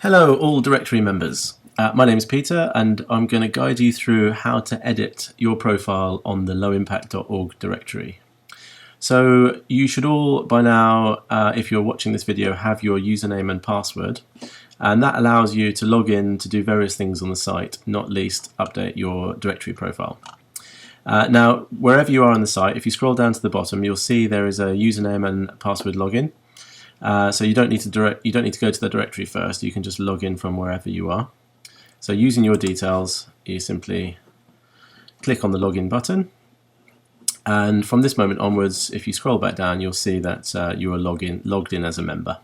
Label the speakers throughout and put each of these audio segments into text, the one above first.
Speaker 1: Hello all directory members. My name is Peter and I'm going to guide you through how to edit your profile on the lowimpact.org directory. So you should all by now, if you're watching this video, have your username and password, and that allows you to log in to do various things on the site, not least update your directory profile. Now wherever you are on the site, if you scroll down to the bottom, you'll see there is a username and password login. So you don't need to go to the directory first. You can just log in from wherever you are. So using your details, you simply click on the login button, and from this moment onwards, if you scroll back down, you'll see that you are logged in as a member.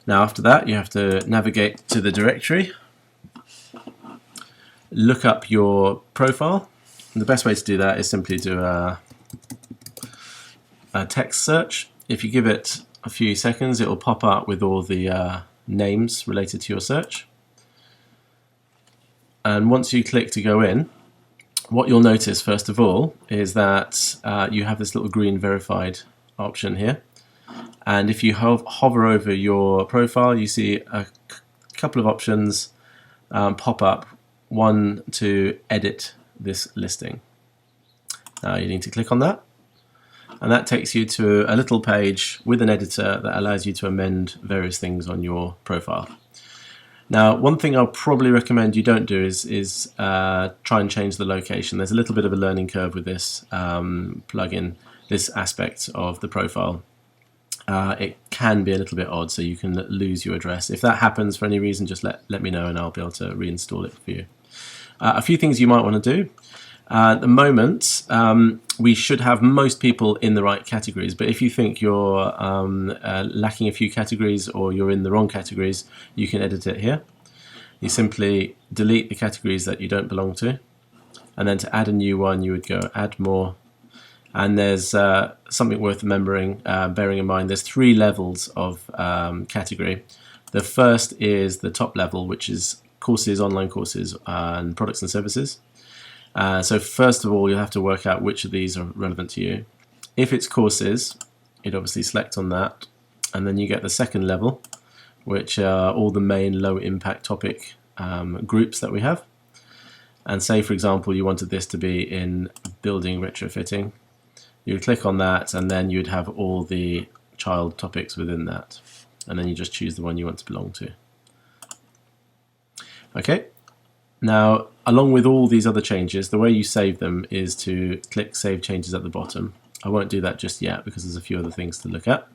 Speaker 1: Now after that, you have to navigate to the directory, look up your profile. And the best way to do that is simply do a text search. If you give it a few seconds, it will pop up with all the names related to your search. And once you click to go in, what you'll notice first of all is that you have this little green verified option here. And if you hover over your profile, you see a couple of options pop up. One, to edit this listing. You need to click on that. And that takes you to a little page with an editor that allows you to amend various things on your profile. Now, one thing I'll probably recommend you don't do is try and change the location. There's a little bit of a learning curve with this plugin, this aspect of the profile. It can be a little bit odd, so you can lose your address. If that happens for any reason, just let me know and I'll be able to reinstall it for you. A few things you might want to do. At the moment, we should have most people in the right categories, but if you think you're lacking a few categories or you're in the wrong categories, you can edit it here. You simply delete the categories that you don't belong to, and then to add a new one you would go add more. And there's something worth remembering, bearing in mind, there's 3 levels of category. The first is the top level, which is courses, online courses, and products and services. So first of all, you'll have to work out which of these are relevant to you. If it's courses, you'd obviously select on that, and then you get the second level, which are all the main low impact topic groups that we have. And say, for example, you wanted this to be in building retrofitting. You would click on that, and then you'd have all the child topics within that. And then you just choose the one you want to belong to. Okay. Now, along with all these other changes, the way you save them is to click Save Changes at the bottom. I won't do that just yet because there's a few other things to look at.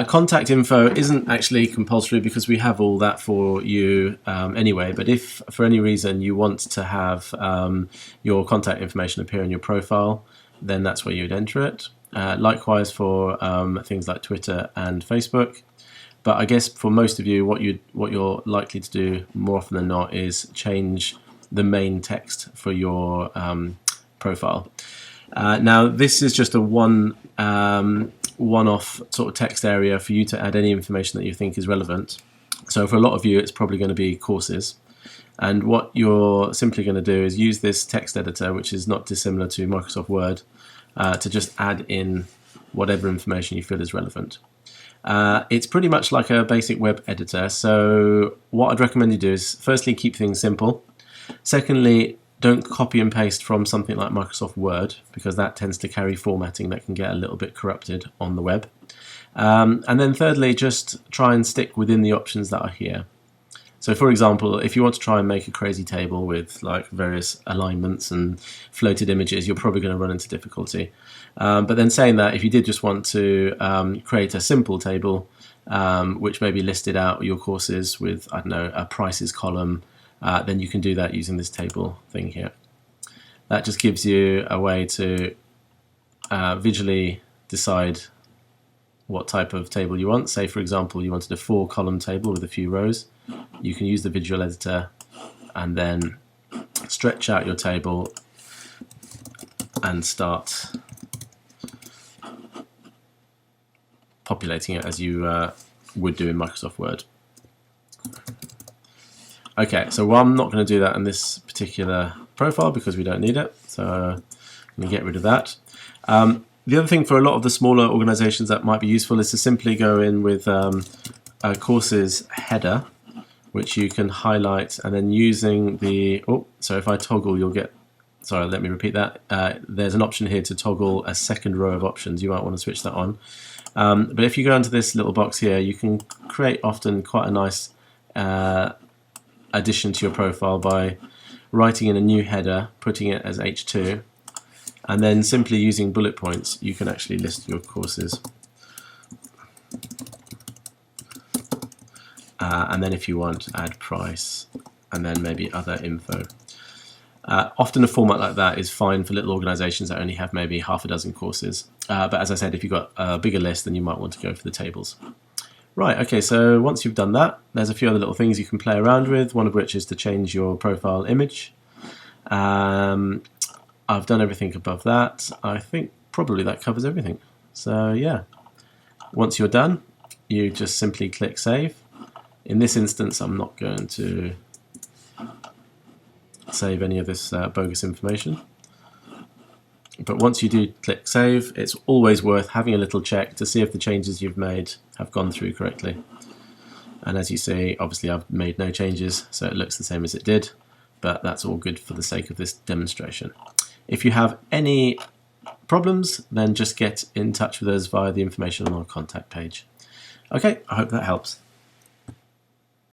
Speaker 1: Contact info isn't actually compulsory because we have all that for you anyway, but if for any reason you want to have your contact information appear in your profile, then that's where you would enter it. Likewise for things like Twitter and Facebook. But I guess for most of you, what you're likely to do more often than not is change the main text for your profile. Now, this is just a one-off sort of text area for you to add any information that you think is relevant. So for a lot of you, it's probably going to be courses. And what you're simply going to do is use this text editor, which is not dissimilar to Microsoft Word, to just add in whatever information you feel is relevant. It's pretty much like a basic web editor, so what I'd recommend you do is firstly keep things simple. Secondly, don't copy and paste from something like Microsoft Word, because that tends to carry formatting that can get a little bit corrupted on the web. And then thirdly, just try and stick within the options that are here. So for example, if you want to try and make a crazy table with like various alignments and floated images, you're probably going to run into difficulty. But then saying that, if you did just want to create a simple table which maybe listed out your courses with, I don't know, a prices column, then you can do that using this table thing here. That just gives you a way to visually decide what type of table you want. Say for example you wanted a 4-column table with a few rows. You can use the visual editor and then stretch out your table and start populating it as you would do in Microsoft Word. Okay, so I'm not going to do that in this particular profile because we don't need it, so I'm going to get rid of that. The other thing for a lot of the smaller organizations that might be useful is to simply go in with a courses header which you can highlight, and then using the, so if I toggle, you'll get, sorry, let me repeat that. There's an option here to toggle a second row of options. You might want to switch that on. But if you go into this little box here, you can create often quite a nice addition to your profile by writing in a new header, putting it as H2, and then simply using bullet points, you can actually list your courses. And then if you want, add price, and then maybe other info. Often a format like that is fine for little organizations that only have maybe half a dozen courses. But as I said, if you've got a bigger list, then you might want to go for the tables. Right, okay, so once you've done that, there's a few other little things you can play around with, one of which is to change your profile image. I've done everything above that. I think probably that covers everything. So yeah, once you're done, you just simply click save. In this instance, I'm not going to save any of this bogus information. But once you do click save, it's always worth having a little check to see if the changes you've made have gone through correctly. And as you see, obviously I've made no changes, so it looks the same as it did, but that's all good for the sake of this demonstration. If you have any problems, then just get in touch with us via the information on our contact page. Okay, I hope that helps.